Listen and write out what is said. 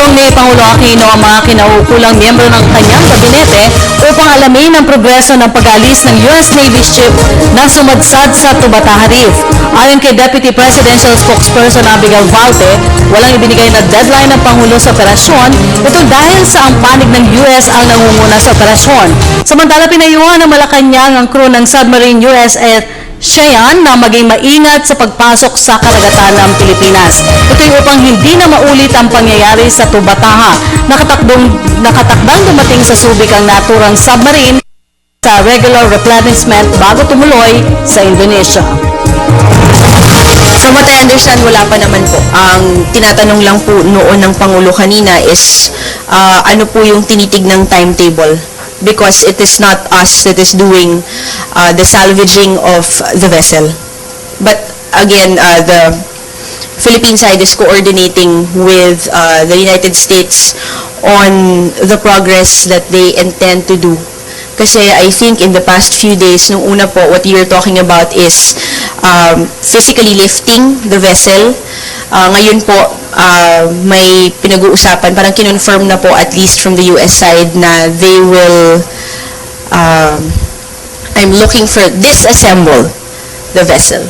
Pinulong ni Pangulo Aquino ang mga kinaukulang miyembro ng kanyang gabinete upang alamin ang progreso ng pag-alis ng US Navy ship na sumadsad sa Tubataha Reef. Ayon kay Deputy Presidential Spokesperson Abigail Valte, walang ibinigay na deadline ng Pangulo sa operasyon, ito dahil sa ang panig ng US ang nangunguna sa operasyon. Samantala, pinayuhan ng Malakanyang ang crew ng submarine USS Cheyenne na maging maingat sa pagpasok sa karagatan ng Pilipinas. Ito'y upang hindi na maulit ang pangyayari sa Tubataha. Nakatakdang dumating sa Subic ang naturang submarine sa regular replenishment bago tumuloy sa Indonesia. From what I understand, wala pa naman po. Ang tinatanong lang po noon ng Pangulo kanina is ano po yung tinitig ng timetable, because it is not us that is doing the salvaging of the vessel. But again, the Philippine side is coordinating with the United States on the progress that they intend to do. Kasi I think in the past few days, nung una po, what you're talking about is physically lifting the vessel. Ngayon po, may pinag-uusapan, parang kinonfirm na po at least from the US side na they will, I'm looking for disassemble the vessel.